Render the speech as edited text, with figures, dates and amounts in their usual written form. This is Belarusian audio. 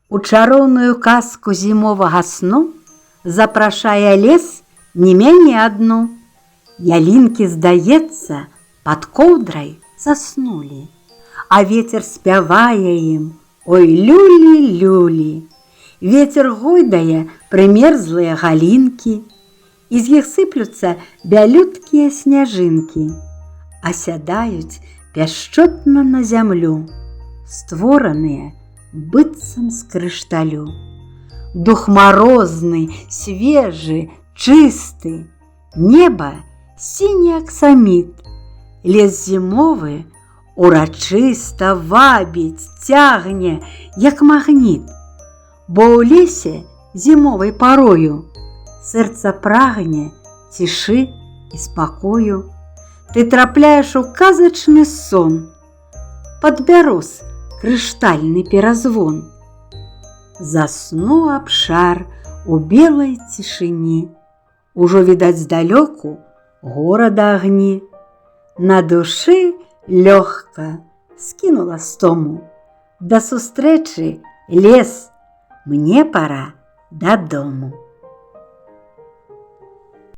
У чароўную казку зімовага сну запрашае лес не мяне адну. Ялінкі, здаецца, пад коўдрай заснулі, а вецер спявае ім: ой, люлі, люлі. Вецер гойдае прымерзлыя галінкі, і з іх сыплюцца бялюткія сняжынкі, асядаюць пяшчотна на зямлю, створаныя быццам з крышталю. Дух марозны, свежы, чысты, неба сіні аксаміт. Лес зімовы урачыста вабіць, цягне, як магніт. Бо ў лесе зімовай парою сэрца прагне цішы і спакою. Ты трапляеш у казачны сон, пад бяроз крыштальны перазвон. Заснуў абшар у белай цішыні, ужо відаць здалёку горада агні. На душы лёгка скінула стому. Да сустрэчы, лес, мне пара дадому.